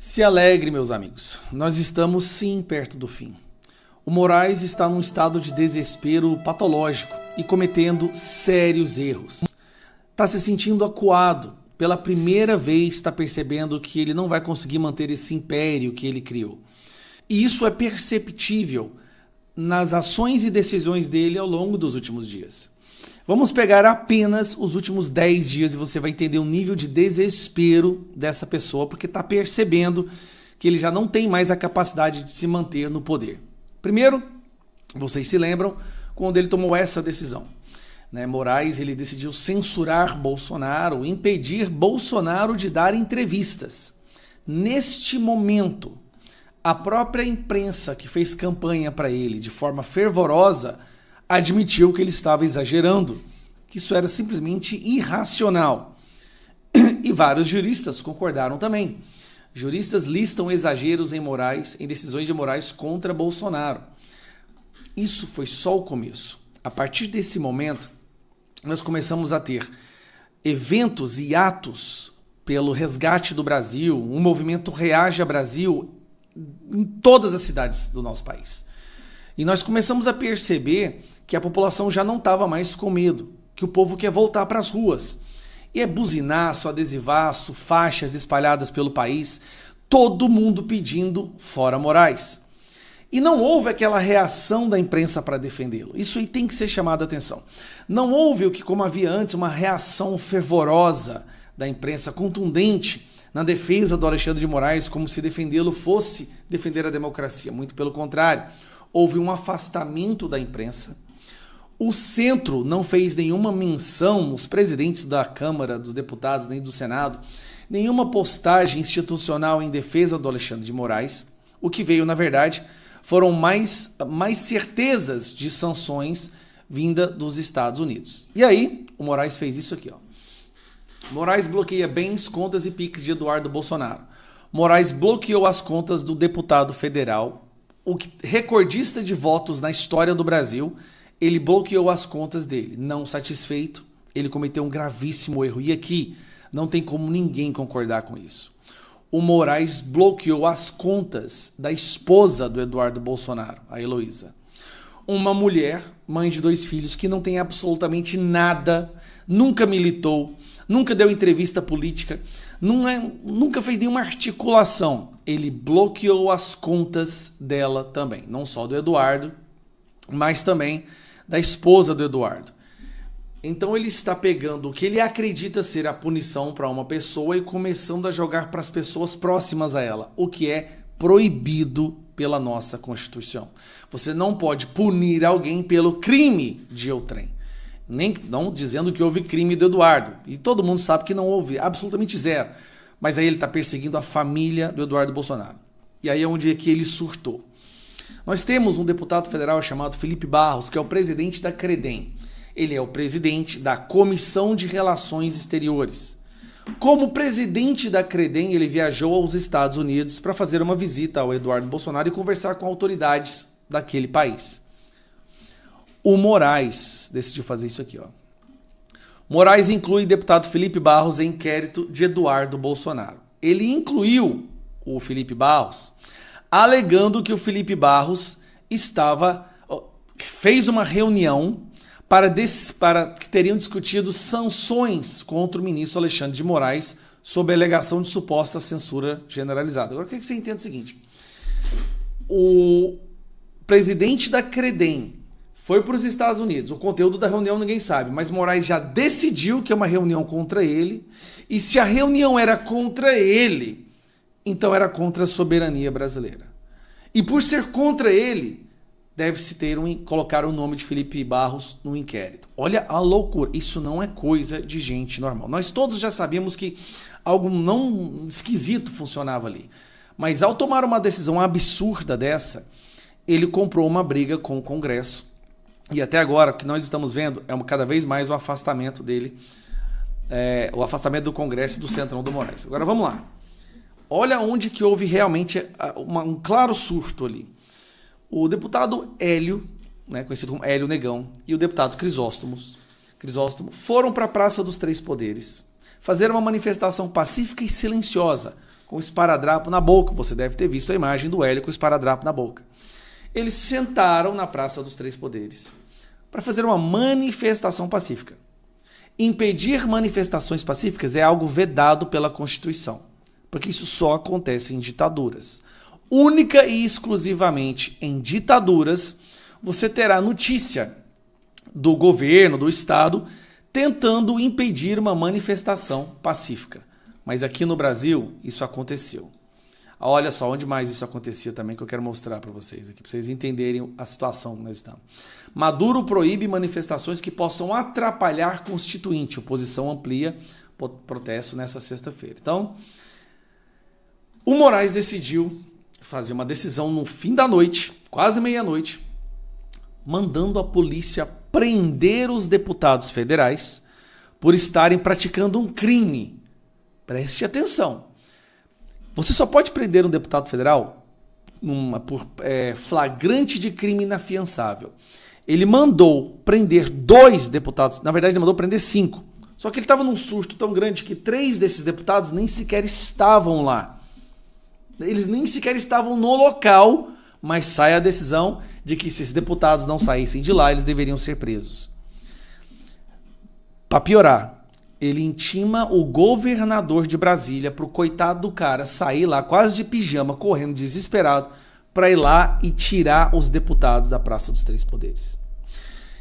Se alegre, meus amigos, nós estamos sim perto do fim. O Moraes está num estado de desespero patológico e cometendo sérios erros. Está se sentindo acuado, pela primeira vez está percebendo que ele não vai conseguir manter esse império que ele criou. E isso é perceptível nas ações e decisões dele ao longo dos últimos dias. Vamos pegar apenas os últimos 10 dias e você vai entender o nível de desespero dessa pessoa, porque está percebendo que ele já não tem mais a capacidade de se manter no poder. Primeiro, vocês se lembram quando ele tomou essa decisão. Moraes ele decidiu censurar Bolsonaro, impedir Bolsonaro de dar entrevistas. Neste momento, a própria imprensa que fez campanha para ele de forma fervorosa admitiu que ele estava exagerando, que isso era simplesmente irracional. E vários juristas concordaram também. Juristas listam exageros em decisões de Moraes contra Bolsonaro. Isso foi só o começo. A partir desse momento, nós começamos a ter eventos e atos pelo resgate do Brasil, um movimento Reage a Brasil em todas as cidades do nosso país. E nós começamos a perceber que a população já não estava mais com medo, que o povo quer voltar para as ruas. E é buzinaço, adesivaço, faixas espalhadas pelo país, todo mundo pedindo fora Moraes. E não houve aquela reação da imprensa para defendê-lo. Isso aí tem que ser chamado a atenção. Não houve o que, como havia antes, uma reação fervorosa da imprensa, contundente, na defesa do Alexandre de Moraes, como se defendê-lo fosse defender a democracia. Muito pelo contrário, houve um afastamento da imprensa. O centro não fez nenhuma menção, os presidentes da Câmara, dos deputados, nem do Senado, nenhuma postagem institucional em defesa do Alexandre de Moraes. O que veio, na verdade, foram mais certezas de sanções vinda dos Estados Unidos. E aí, o Moraes fez isso aqui, ó. Moraes bloqueia bens, contas e PIX de Eduardo Bolsonaro. Moraes bloqueou as contas do deputado federal, o recordista de votos na história do Brasil. Ele bloqueou as contas dele. Não satisfeito, ele cometeu um gravíssimo erro. E aqui não tem como ninguém concordar com isso. O Moraes bloqueou as contas da esposa do Eduardo Bolsonaro, a Heloísa. Uma mulher, mãe de 2 filhos, que não tem absolutamente nada, nunca militou, nunca deu entrevista política, nunca fez nenhuma articulação. Ele bloqueou as contas dela também. Não só do Eduardo, mas também da esposa do Eduardo. Então ele está pegando o que ele acredita ser a punição para uma pessoa e começando a jogar para as pessoas próximas a ela, o que é proibido pela nossa Constituição. Você não pode punir alguém pelo crime de outrem. Não dizendo que houve crime do Eduardo. E todo mundo sabe que não houve, absolutamente zero. Mas aí ele está perseguindo a família do Eduardo Bolsonaro. E aí é onde é que ele surtou. Nós temos um deputado federal chamado Felipe Barros, que é o presidente da CREDEM. Ele é o presidente da Comissão de Relações Exteriores. Como presidente da CREDEM, ele viajou aos Estados Unidos para fazer uma visita ao Eduardo Bolsonaro e conversar com autoridades daquele país. O Moraes decidiu fazer isso aqui, ó. Moraes inclui deputado Felipe Barros em inquérito de Eduardo Bolsonaro. Ele incluiu o Felipe Barros, alegando que o Felipe Barros fez uma reunião para que teriam discutido sanções contra o ministro Alexandre de Moraes sob a alegação de suposta censura generalizada. Agora, o que você entende é o seguinte. O presidente da CREDEM foi para os Estados Unidos. O conteúdo da reunião ninguém sabe, mas Moraes já decidiu que é uma reunião contra ele. E se a reunião era contra ele, então era contra a soberania brasileira. E por ser contra ele, deve-se colocar o nome de Felipe Barros no inquérito. Olha a loucura. Isso não é coisa de gente normal. Nós todos já sabíamos que algo não esquisito funcionava ali. Mas ao tomar uma decisão absurda dessa, ele comprou uma briga com o Congresso. E até agora, o que nós estamos vendo é cada vez mais o afastamento dele, o afastamento do Congresso e do Centrão do Moraes. Agora vamos lá. Olha onde que houve realmente um claro surto ali. O deputado Hélio, conhecido como Hélio Negão, e o deputado Crisóstomo foram para a Praça dos Três Poderes fazer uma manifestação pacífica e silenciosa com esparadrapo na boca. Você deve ter visto a imagem do Hélio com esparadrapo na boca. Eles sentaram na Praça dos Três Poderes para fazer uma manifestação pacífica. Impedir manifestações pacíficas é algo vedado pela Constituição, porque isso só acontece em ditaduras. Única e exclusivamente em ditaduras, você terá notícia do governo, do Estado, tentando impedir uma manifestação pacífica. Mas aqui no Brasil, isso aconteceu. Olha só onde mais isso acontecia também, que eu quero mostrar para vocês aqui, para vocês entenderem a situação que nós estamos. Maduro proíbe manifestações que possam atrapalhar constituinte. Oposição amplia protesto nessa sexta-feira. Então, o Moraes decidiu fazer uma decisão no fim da noite, quase meia-noite, mandando a polícia prender os deputados federais por estarem praticando um crime. Preste atenção. Você só pode prender um deputado federal por flagrante de crime inafiançável. Ele mandou prender 2 deputados, na verdade ele mandou prender 5. Só que ele estava num susto tão grande que 3 desses deputados nem sequer estavam lá. Eles nem sequer estavam no local, mas sai a decisão de que se esses deputados não saíssem de lá, eles deveriam ser presos. Para piorar, ele intima o governador de Brasília para o coitado do cara sair lá quase de pijama, correndo desesperado, para ir lá e tirar os deputados da Praça dos Três Poderes.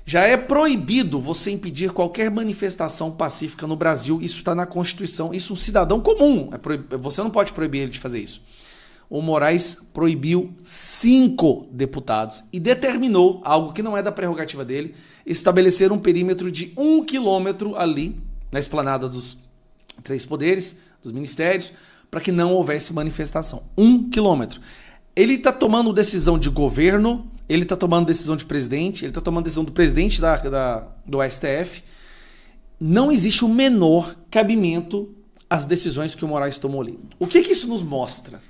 Já é proibido você impedir qualquer manifestação pacífica no Brasil, isso está na Constituição, isso é um cidadão comum, você não pode proibir ele de fazer isso. O Moraes proibiu 5 deputados e determinou, algo que não é da prerrogativa dele, estabelecer um perímetro de 1 quilômetro ali, na esplanada dos Três Poderes, dos ministérios, para que não houvesse manifestação. 1 quilômetro. Ele está tomando decisão de governo, ele está tomando decisão de presidente, ele está tomando decisão do presidente do STF. Não existe o menor cabimento às decisões que o Moraes tomou ali. O que isso nos mostra?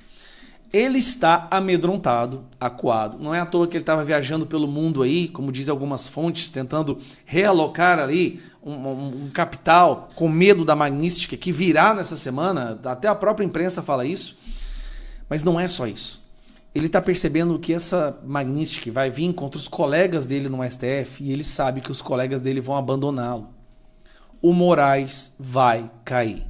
Ele está amedrontado, acuado. Não é à toa que ele estava viajando pelo mundo aí, como dizem algumas fontes, tentando realocar ali um capital com medo da Magnitsky, que virá nessa semana, até a própria imprensa fala isso. Mas não é só isso. Ele está percebendo que essa Magnitsky vai vir contra os colegas dele no STF e ele sabe que os colegas dele vão abandoná-lo. O Moraes vai cair.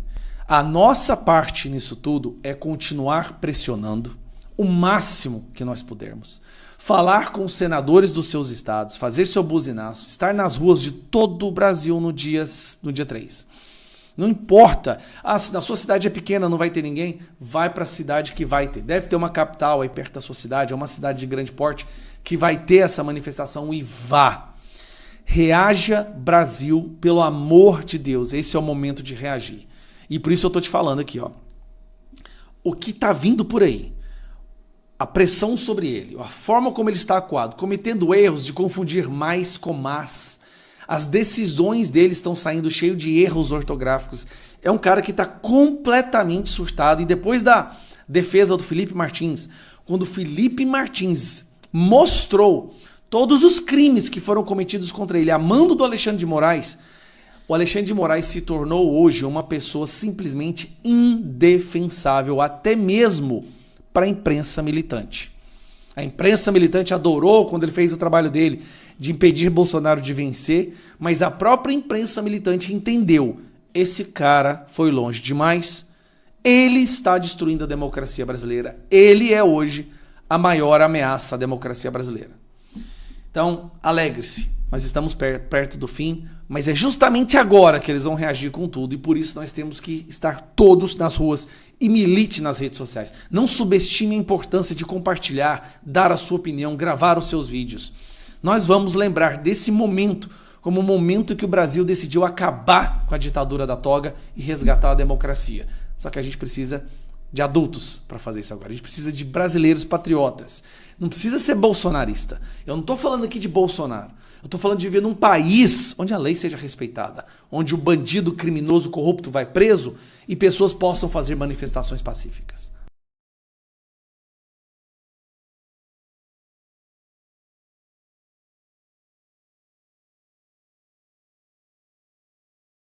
A nossa parte nisso tudo é continuar pressionando o máximo que nós pudermos. Falar com os senadores dos seus estados, fazer seu buzinaço, estar nas ruas de todo o Brasil no dia 3. Não importa, se na sua cidade é pequena, não vai ter ninguém, vai para a cidade que vai ter. Deve ter uma capital aí perto da sua cidade, é uma cidade de grande porte, que vai ter essa manifestação e vá. Reaja, Brasil, pelo amor de Deus, esse é o momento de reagir. E por isso eu estou te falando aqui, ó. O que está vindo por aí, a pressão sobre ele, a forma como ele está acuado, cometendo erros de confundir mais com mas, as decisões dele estão saindo cheio de erros ortográficos. É um cara que está completamente surtado. E depois da defesa do Felipe Martins, quando o Felipe Martins mostrou todos os crimes que foram cometidos contra ele, a mando do Alexandre de Moraes, o Alexandre de Moraes se tornou hoje uma pessoa simplesmente indefensável, até mesmo para a imprensa militante. A imprensa militante adorou quando ele fez o trabalho dele de impedir Bolsonaro de vencer, mas a própria imprensa militante entendeu, esse cara foi longe demais, ele está destruindo a democracia brasileira, ele é hoje a maior ameaça à democracia brasileira. Então, alegre-se, nós estamos perto do fim, mas é justamente agora que eles vão reagir com tudo e por isso nós temos que estar todos nas ruas e milite nas redes sociais. Não subestime a importância de compartilhar, dar a sua opinião, gravar os seus vídeos. Nós vamos lembrar desse momento como o momento que o Brasil decidiu acabar com a ditadura da toga e resgatar a democracia. Só que a gente precisa de adultos para fazer isso agora. A gente precisa de brasileiros patriotas. Não precisa ser bolsonarista. Eu não estou falando aqui de Bolsonaro. Eu estou falando de viver num país onde a lei seja respeitada, onde o bandido criminoso corrupto vai preso e pessoas possam fazer manifestações pacíficas.